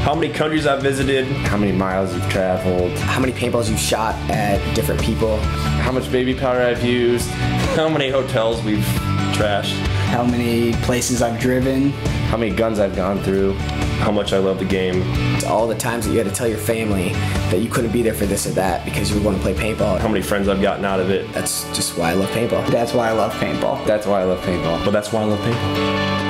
how many countries I've visited, how many miles you've traveled, how many paintballs you've shot at different people, how much baby powder I've used, how many hotels we've trashed, how many places I've driven, how many guns I've gone through, how much I love the game. It's all the times that you had to tell your family that you couldn't be there for this or that because you were going to play paintball. How many friends I've gotten out of it. That's just why I love paintball. That's why I love paintball. That's why I love paintball. But that's why I love paintball.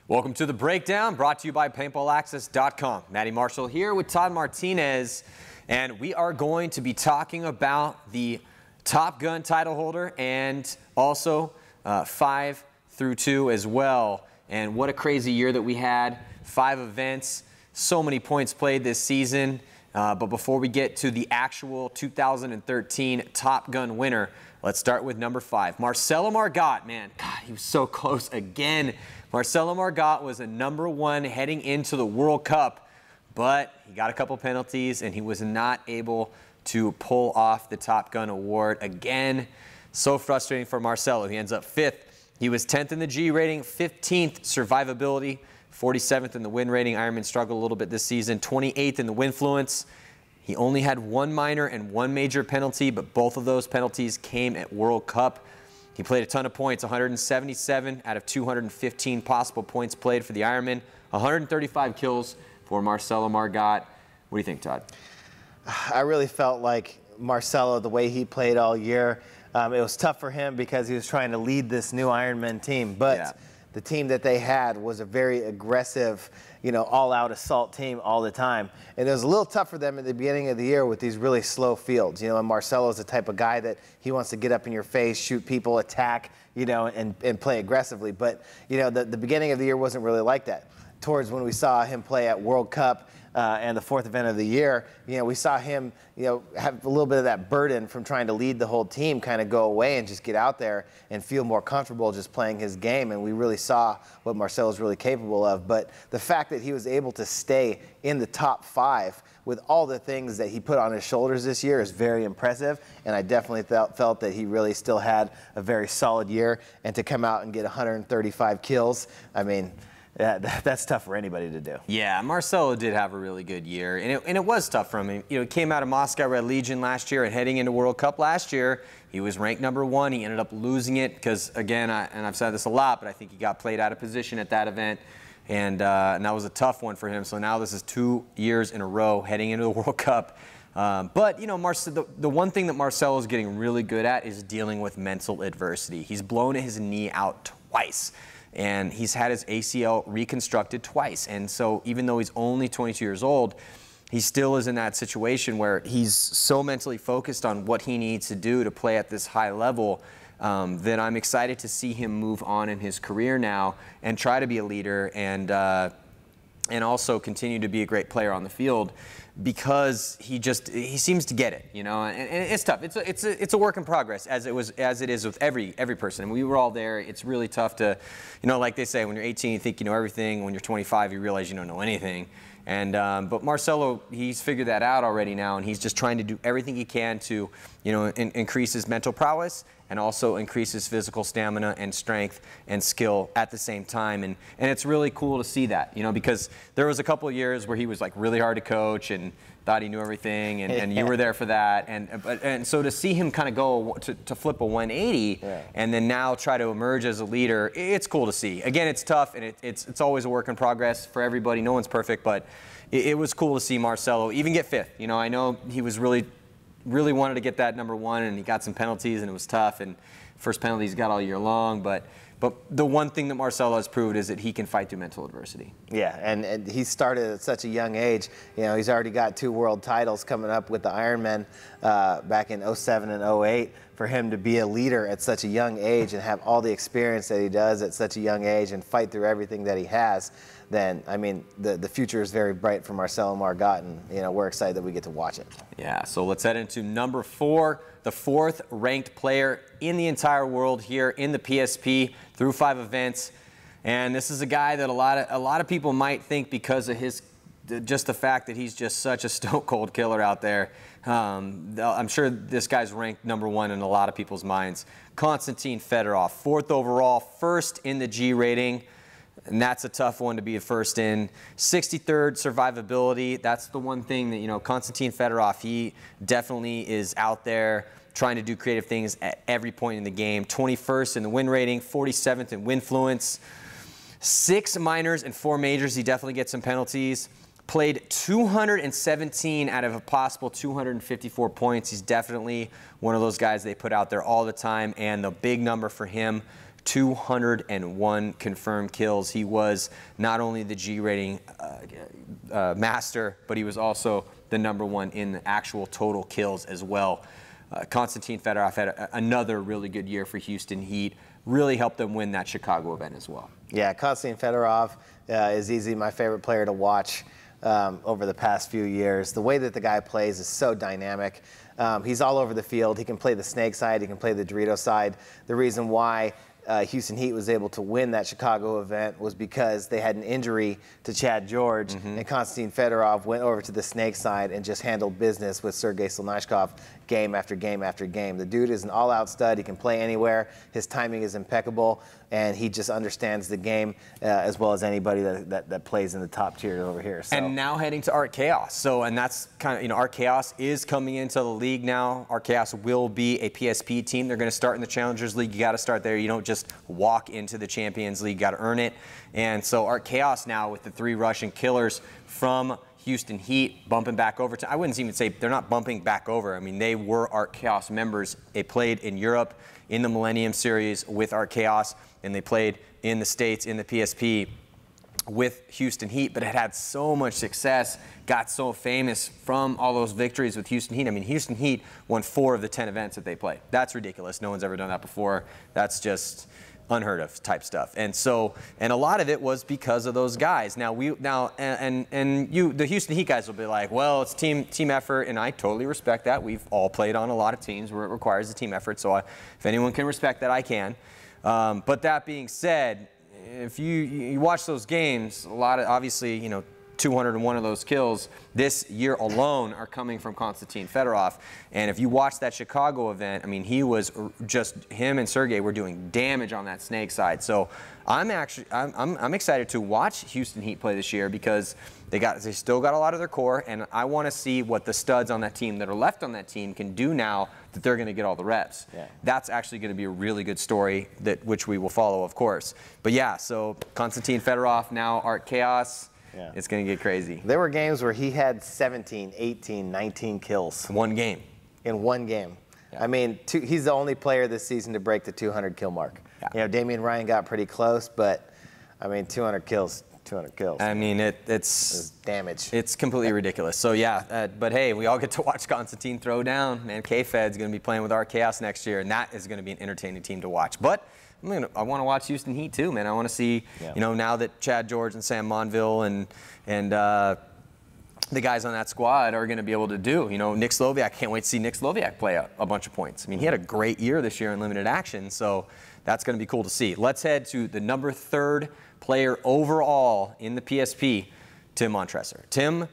Welcome to The Breakdown, brought to you by PaintballAccess.com. Matty Marshall here with Todd Martinez, and we are going to be talking about the Top Gun title holder and also 5 through 2 as well. And what a crazy year that we had. 5 events, so many points played this season. But before we get to the actual 2013 Top Gun winner, let's start with number 5. Marcelo Margot, man, God, he was so close again. Marcelo Margot was a number 1 heading into the World Cup, but he got a couple penalties and he was not able to pull off the Top Gun award again. So frustrating for Marcelo. He ends up 5th. He was 10th in the G rating, 15th survivability, 47th in the win rating. Ironman struggled a little bit this season, 28th in the Winfluence. He only had 1 minor and 1 major penalty, but both of those penalties came at World Cup. He played a ton of points, 177 out of 215 possible points played for the Ironman, 135 kills for Marcelo Margot. What do you think, Todd? I really felt like Marcelo, the way he played all year, it was tough for him because he was trying to lead this new Ironman team. But the team that they had was a very aggressive, all-out assault team all the time. And it was a little tough for them at the beginning of the year with these really slow fields. And Marcelo's the type of guy that he wants to get up in your face, shoot people, attack, and play aggressively. But, the beginning of the year wasn't really like that. Towards when we saw him play at World Cup and the 4th event of the year, we saw him, have a little bit of that burden from trying to lead the whole team kind of go away and just get out there and feel more comfortable just playing his game. And we really saw what Marcelo's really capable of. But the fact that he was able to stay in the top 5 with all the things that he put on his shoulders this year is very impressive. And I definitely felt that he really still had a very solid year. And to come out and get 135 kills, I mean, yeah, that's tough for anybody to do. Yeah, Marcelo did have a really good year, and it was tough for him. He came out of Moscow Red Legion last year and heading into World Cup last year. He was ranked number 1. He ended up losing it because, again, and I've said this a lot, but I think he got played out of position at that event, and that was a tough one for him. So now this is 2 years in a row heading into the World Cup. But, the one thing that Marcelo is getting really good at is dealing with mental adversity. He's blown his knee out twice. And he's had his ACL reconstructed twice. And so even though he's only 22 years old, he still is in that situation where he's so mentally focused on what he needs to do to play at this high level that I'm excited to see him move on in his career now and try to be a leader and also continue to be a great player on the field, because he seems to get it, and it's tough. It's a work in progress, as it is with every person. And we were all there. It's really tough to, like they say, when you're 18 you think you know everything. When you're 25 you realize you don't know anything. And but Marcelo, he's figured that out already now, and he's just trying to do everything he can to, increase his mental prowess and also increase his physical stamina and strength and skill at the same time. And it's really cool to see that, because there was a couple of years where he was like really hard to coach and thought he knew everything, and you were there for that. And so to see him kind of go to flip a 180 and then now try to emerge as a leader, it's cool to see. Again, it's tough, and it's always a work in progress for everybody. No one's perfect, but it was cool to see Marcelo even get 5th. I know he was really wanted to get that number 1, and he got some penalties, and it was tough. And first penalty he's got all year long, but the one thing that Marcelo has proved is that he can fight through mental adversity. Yeah, and he started at such a young age. He's already got 2 world titles coming up with the Ironman back in 07 and 08. For him to be a leader at such a young age and have all the experience that he does at such a young age and fight through everything that he has, then, I mean, the future is very bright for Marcelo Margot, and, we're excited that we get to watch it. Yeah, so let's head into number 4, the 4th ranked player in the entire world here in the PSP through 5 events. And this is a guy that a lot of people might think, because of just the fact that he's just such a stone cold killer out there. I'm sure this guy's ranked #1 in a lot of people's minds. Konstantin Fedorov, 4th overall, 1st in the G rating. And that's a tough one to be a first in. 63rd survivability. That's the one thing that, Konstantin Fedorov, he definitely is out there trying to do creative things at every point in the game. 21st in the win rating, 47th in winfluence. 6 minors and 4 majors. He definitely gets some penalties. Played 217 out of a possible 254 points. He's definitely one of those guys they put out there all the time. And the big number for him, 201 confirmed kills. He was not only the G rating master, but he was also the #1 in the actual total kills as well. Konstantin Fedorov had another really good year for Houston Heat. Really helped them win that Chicago event as well. Yeah, Konstantin Fedorov is easily my favorite player to watch over the past few years. The way that the guy plays is so dynamic. He's all over the field. He can play the snake side. He can play the Dorito side. The reason why Houston Heat was able to win that Chicago event was because they had an injury to Chad George, and Konstantin Fedorov went over to the snake side and just handled business with Sergei Slonishkov game after game after game. The dude is an all-out stud. He can play anywhere. His timing is impeccable, and he just understands the game as well as anybody that plays in the top tier over here. So. And now heading to Art Chaos. And that's kind of, Art Chaos is coming into the league now. Art Chaos will be a PSP team. They're going to start in the Challengers League. You got to start there. You don't just walk into the Champions League. You got to earn it. And so Art Chaos now, with the 3 Russian killers from Houston Heat, bumping back over to, I wouldn't even say they're not bumping back over. I mean, they were Art Chaos members. They played in Europe in the Millennium Series with Art Chaos, and they played in the States in the PSP with Houston Heat, but it had so much success, got so famous from all those victories with Houston Heat. I mean, Houston Heat won 4 of the 10 events that they played. That's ridiculous. No one's ever done that before. That's just unheard of type stuff. And so, and a lot of it was because of those guys. Now the Houston Heat guys will be like, well, it's team effort, and I totally respect that. We've all played on a lot of teams where it requires a team effort, so if anyone can respect that, I can. But that being said, if you watch those games, a lot of, obviously, 201 of those kills this year alone are coming from Konstantin Fedorov. And if you watch that Chicago event, I mean, him and Sergei were doing damage on that snake side. So I'm excited to watch Houston Heat play this year, because they still got a lot of their core, and I want to see what the studs on that team that are left on that team can do now that they're going to get all the reps. Yeah. That's actually going to be a really good story which we will follow, of course. But yeah, so Konstantin Fedorov, now Art Chaos. Yeah. It's going to get crazy. There were games where he had 17, 18, 19 kills. One game. In one game. Yeah. I mean, he's the only player this season to break the 200 kill mark. Yeah. Damian Ryan got pretty close, but I mean, 200 kills. 200 kills. I mean, it's damage. It's completely ridiculous. So yeah, but hey, we all get to watch Konstantin throw down. Man, K-Fed's going to be playing with Art Chaos next year, and that is going to be an entertaining team to watch. But I want to watch Houston Heat too, man. I want to see, now that Chad George and Sam Monville and the guys on that squad are going to be able to do. Nick Sloviak, can't wait to see Nick Sloviak play a bunch of points. I mean, he had a great year this year in limited action, so that's going to be cool to see. Let's head to the #3 player overall in the PSP, Tim Montresor. Tim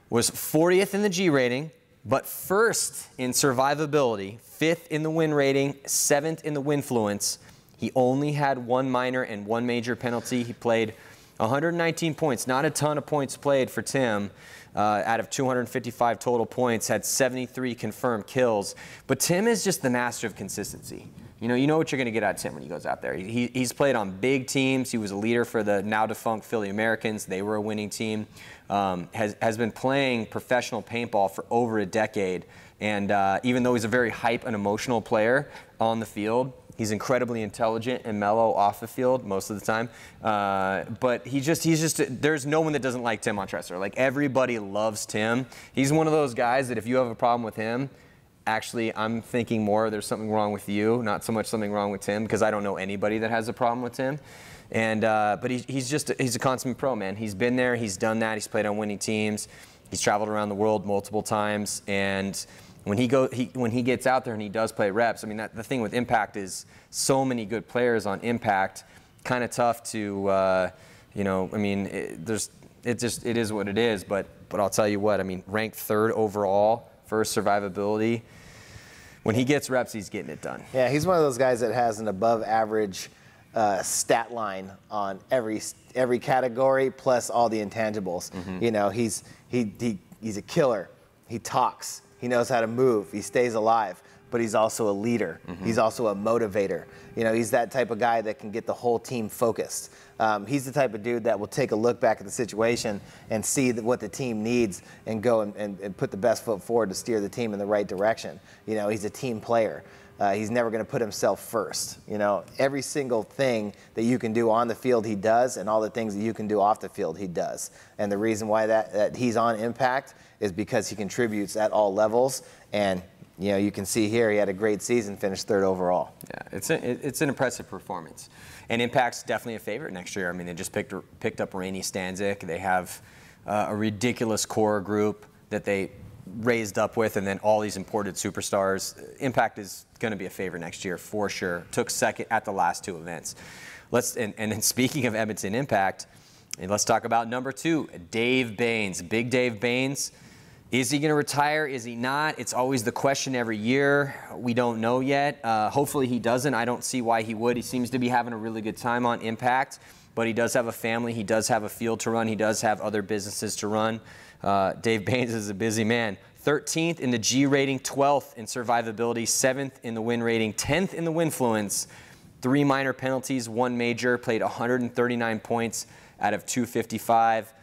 was 40th in the G rating, but 1st in survivability, 5th in the win rating, 7th in the winfluence. He only had 1 minor and 1 major penalty. He played 119 points, not a ton of points played for Tim. Out of 255 total points, had 73 confirmed kills. But Tim is just the master of consistency. You know what you're going to get out of Tim when he goes out there. He's played on big teams. He was a leader for the now-defunct Philly Americans. They were a winning team. Has been playing professional paintball for over a decade. And even though he's a very hype and emotional player on the field, he's incredibly intelligent and mellow off the field most of the time. But there's no one that doesn't like Tim Montresor. Like, everybody loves Tim. He's one of those guys that if you have a problem with him, actually, I'm thinking more there's something wrong with you, not so much something wrong with Tim, because I don't know anybody that has a problem with Tim. And but he's a consummate pro, man. He's been there, he's done that, he's played on winning teams, he's traveled around the world multiple times, and when he gets out there and he does play reps, I mean, the thing with Impact is so many good players on Impact kind of tough to, you know, I mean, it is what it is. But I'll tell you what, I mean, ranked 3rd overall for survivability. When he gets reps, he's getting it done. Yeah, he's one of those guys that has an above-average stat line on every category, plus all the intangibles. You know, he's a killer. He talks. He knows how to move. He stays alive. But he's also a leader. He's also a motivator. You know, he's that type of guy that can get the whole team focused. He's the type of dude that will take a look back at the situation and see what the team needs and go and put the best foot forward to steer the team in the right direction. You know, he's a team player. He's never going to put himself first. You know, every single thing that you can do on the field, he does, and all the things that you can do off the field, he does. And the reason why that he's on Impact is because he contributes at all levels. And you know, you can see here he had a great season, finished 3rd overall. Yeah, it's an impressive performance. And Impact's definitely a favorite next year. I mean, they just picked up Rainey Stanzik. They have a ridiculous core group that they raised up with, and then all these imported superstars. Impact is going to be a favorite next year for sure. Took 2nd at the last 2 events. And then speaking of Edmonton Impact, let's talk about number 2, Dave Baines. Big Dave Baines. Is he going to retire? Is he not? It's always the question every year. We don't know yet. Hopefully he doesn't. I don't see why he would. He seems to be having a really good time on Impact, but he does have a family. He does have a field to run. He does have other businesses to run. Dave Baines is a busy man. 13th in the G rating, 12th in survivability, 7th in the win rating, 10th in the Winfluence. 3 minor penalties, 1 major, played 139 points out of 255,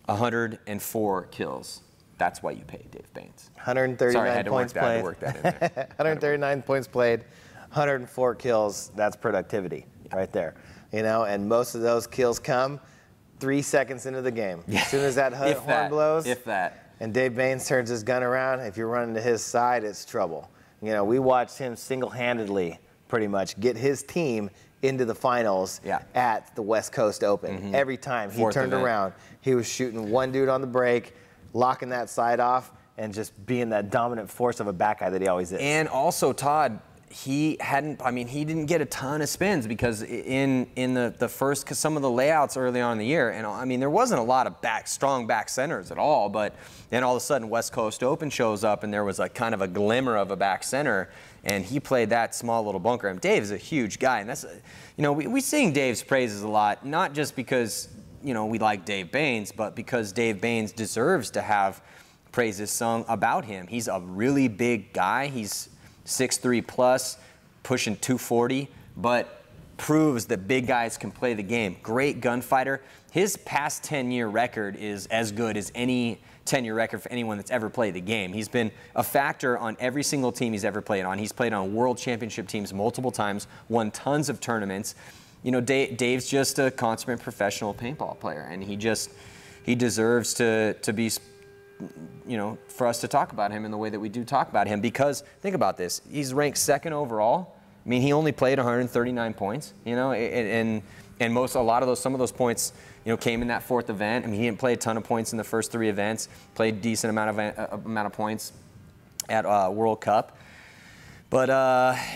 104 kills. That's why you pay Dave Baines. 139 points played. I had to work that in there. 139 points played, 104 kills. That's productivity right there. You know, and most of those kills come 3 seconds into the game. Yeah. As soon as that horn blows, if that. and Dave Baines turns his gun around, if you're running to his side, it's trouble. You know, we watched him single-handedly pretty much get his team into the finals at the West Coast Open. Every time he turned around, he was shooting one dude on the break, locking that side off, and just being that dominant force of a back guy that he always is. And also, Todd, he didn't get a ton of spins because in the first, because some of the layouts early on in the year, and I mean, there wasn't a lot of strong back centers at all, but then all of a sudden West Coast Open shows up and there was a kind of a glimmer of a back center, and he played that small little bunker. And Dave is a huge guy, and that's, you know, we sing Dave's praises a lot, not just because, you know, we like Dave Baines, but because Dave Baines deserves to have praises sung about him. He's a really big guy. He's 6'3 plus, pushing 240, but proves that big guys can play the game. Great gunfighter. His past 10-year record is as good as any 10-year record for anyone that's ever played the game. He's been a factor on every single team he's ever played on. He's played on world championship teams multiple times, won tons of tournaments. You know, Dave's just a consummate professional paintball player, and he deserves to be, you know, for us to talk about him in the way that we do talk about him, because think about this, he's ranked 2nd overall. I mean, he only played 139 points, you know, and some of those points, you know, came in that 4th event. I mean, he didn't play a ton of points in the first 3 events, played a decent amount of points at World Cup. But,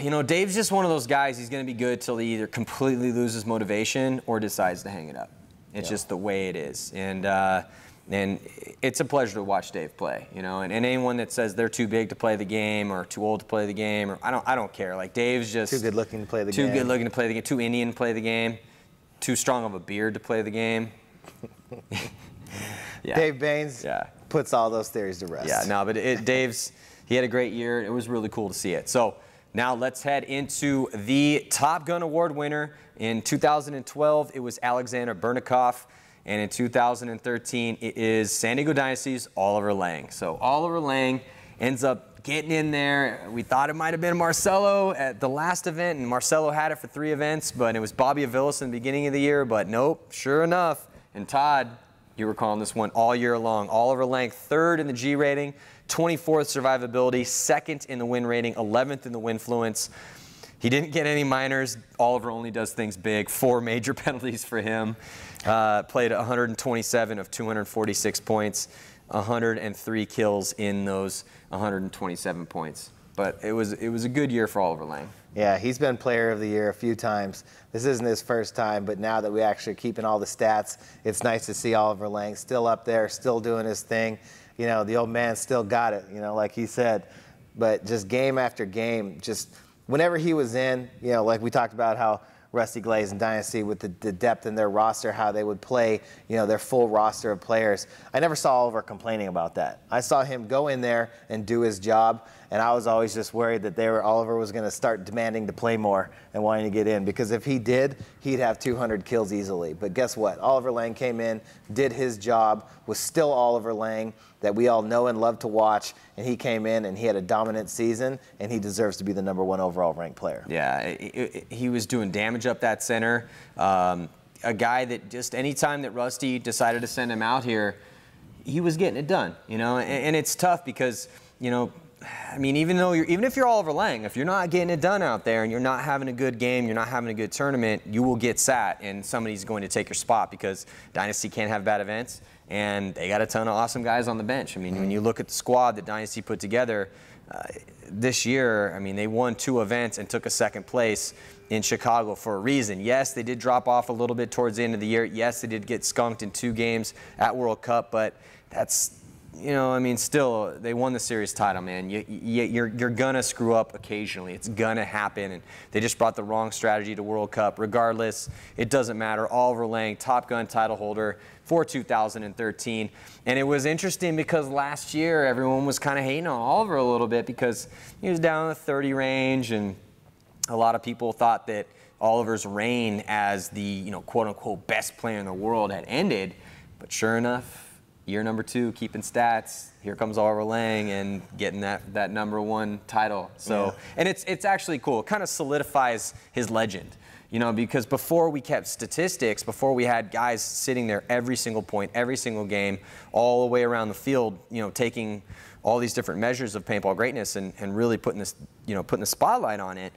you know, Dave's just one of those guys, he's going to be good till he either completely loses motivation or decides to hang it up. It's just the way it is. And it's a pleasure to watch Dave play, you know, and anyone that says they're too big to play the game or too old to play the game, or I don't care. Like, Dave's just too good looking to play the game. Too good looking to play the game. Too Indian to play the game. Too strong of a beard to play the game. Dave Baines puts all those theories to rest. Yeah, no, but he had a great year. It was really cool to see it. So now let's head into the Top Gun Award winner. In 2012, it was Alexander Bernikoff. And in 2013, it is San Diego Dynasty's Oliver Lang. So Oliver Lang ends up getting in there. We thought it might have been Marcelo at the last event, and Marcelo had it for 3 events, but it was Bobby Aviles in the beginning of the year, but nope, sure enough. And Todd, you were calling this one all year long. Oliver Lang, 3rd in the G rating, 24th survivability, 2nd in the win rating, 11th in the Winfluence. He didn't get any minors. Oliver only does things big. 4 major penalties for him. Played 127 of 246 points, 103 kills in those 127 points. But it was a good year for Oliver Lang. Yeah, he's been player of the year a few times. This isn't his first time, but now that we actually are keeping all the stats, it's nice to see Oliver Lang still up there, still doing his thing. You know, the old man still got it, you know, like he said. But just game after game, just whenever he was in, you know, like we talked about how Rusty Glaze and Dynasty with the depth in their roster, how they would play, you know, their full roster of players. I never saw Oliver complaining about that. I saw him go in there and do his job, and I was always just worried that Oliver was going to start demanding to play more and wanting to get in, because if he did, he'd have 200 kills easily. But guess what? Oliver Lang came in, did his job, was still Oliver Lang that we all know and love to watch, and he came in and he had a dominant season, and he deserves to be the #1 overall ranked player. Yeah, he was doing damage up that center. A guy that just anytime that Rusty decided to send him out here, he was getting it done, you know. And it's tough because, you know, I mean, even if you're Oliver Lang, if you're not getting it done out there and you're not having a good game, you're not having a good tournament, you will get sat and somebody's going to take your spot, because Dynasty can't have bad events. And they got a ton of awesome guys on the bench. I mean, when you look at the squad that Dynasty put together this year, I mean, they won 2 events and took a 2nd place in Chicago for a reason. Yes, they did drop off a little bit towards the end of the year. Yes, they did get skunked in 2 games at World Cup, but that's, you know, I mean, still, they won the series title, man. You're going to screw up occasionally. It's going to happen. And they just brought the wrong strategy to World Cup. Regardless, it doesn't matter. Oliver Lang, Top Gun title holder for 2013. And it was interesting because last year, everyone was kind of hating on Oliver a little bit because he was down in the 30 range. And a lot of people thought that Oliver's reign as the, you know, quote-unquote best player in the world had ended. But sure enough, year #2, keeping stats. Here comes Oliver Lang and getting that #1 title. So, yeah. And it's actually cool. It kind of solidifies his legend, you know, because before we kept statistics, before we had guys sitting there every single point, every single game, all the way around the field, you know, taking all these different measures of paintball greatness and really putting this, you know, putting the spotlight on it.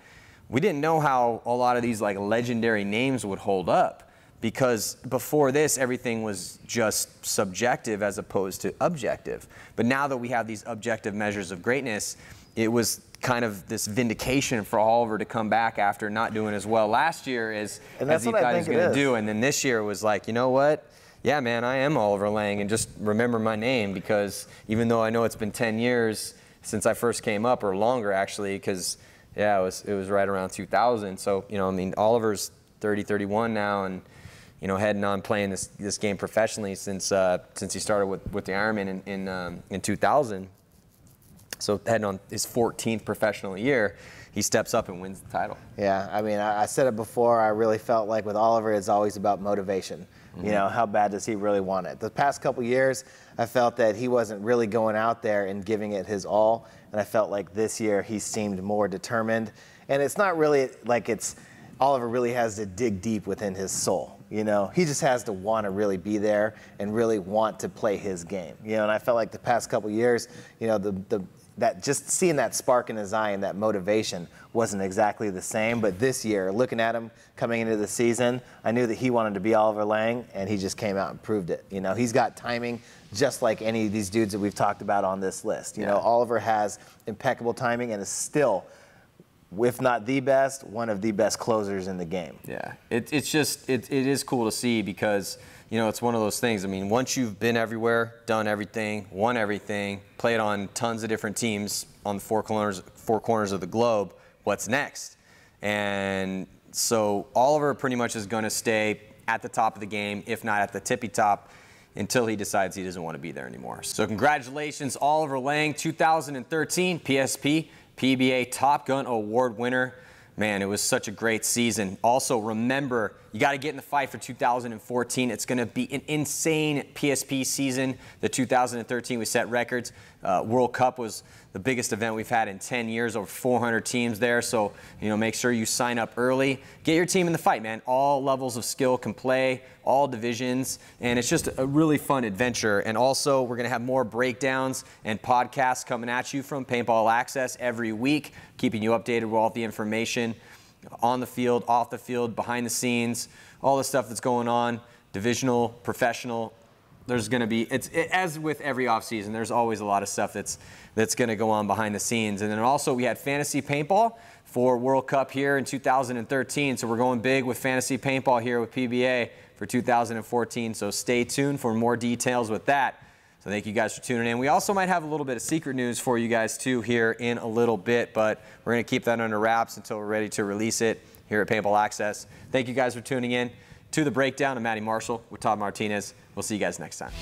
We didn't know how a lot of these like legendary names would hold up. Because before this, everything was just subjective as opposed to objective. But now that we have these objective measures of greatness, it was kind of this vindication for Oliver to come back after not doing as well last year as he thought he was going to do. And then this year was like, you know what? Yeah, man, I am Oliver Lang, and just remember my name, because even though I know it's been 10 years since I first came up, or longer actually, because, yeah, it was right around 2000. So, you know, I mean, Oliver's 30, 31 now, and you know, heading on playing this game professionally since he started with the Ironman in 2000. So heading on his 14th professional year, he steps up and wins the title. Yeah, I mean, I said it before. I really felt like with Oliver, it's always about motivation. You know, how bad does he really want it? The past couple years, I felt that he wasn't really going out there and giving it his all, and I felt like this year he seemed more determined. And it's not really like Oliver really has to dig deep within his soul. You know, he just has to want to really be there and really want to play his game. You know, and I felt like the past couple years, you know, that just seeing that spark in his eye and that motivation wasn't exactly the same. But this year, looking at him coming into the season, I knew that he wanted to be Oliver Lang, and he just came out and proved it. You know, he's got timing just like any of these dudes that we've talked about on this list. You know, Oliver has impeccable timing and is still, if not the best, one of the best closers in the game. Yeah, it is cool to see, because, you know, it's one of those things. I mean, once you've been everywhere, done everything, won everything, played on tons of different teams on the four corners of the globe, what's next? And so Oliver pretty much is going to stay at the top of the game, if not at the tippy top, until he decides he doesn't want to be there anymore. So congratulations, Oliver Lang, 2013 PSP PBA Top Gun Award winner. Man, it was such a great season. Also, remember, you got to get in the fight for 2014. It's going to be an insane PSP season. The 2013, we set records. World Cup was the biggest event we've had in 10 years, over 400 teams there. So, you know, make sure you sign up early. Get your team in the fight, man. All levels of skill can play, all divisions, and it's just a really fun adventure. And also, we're going to have more breakdowns and podcasts coming at you from Paintball Access every week, keeping you updated with all the information on the field, off the field, behind the scenes, all the stuff that's going on, divisional, professional, there's going to be, as with every offseason, there's always a lot of stuff that's going to go on behind the scenes. And then also we had fantasy paintball for World Cup here in 2013. So we're going big with fantasy paintball here with PBA for 2014. So stay tuned for more details with that. So thank you guys for tuning in. We also might have a little bit of secret news for you guys too here in a little bit, but we're going to keep that under wraps until we're ready to release it here at Paintball Access. Thank you guys for tuning in to The Breakdown. I'm Matty Marshall with Todd Martinez. We'll see you guys next time.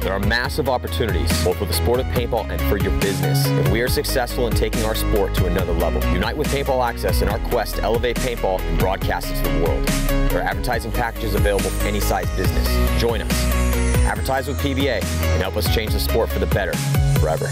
There are massive opportunities, both with the sport of paintball and for your business. If we are successful in taking our sport to another level, unite with Paintball Access in our quest to elevate paintball and broadcast it to the world. There are advertising packages available for any size business. Join us. Advertise with PBA and help us change the sport for the better forever.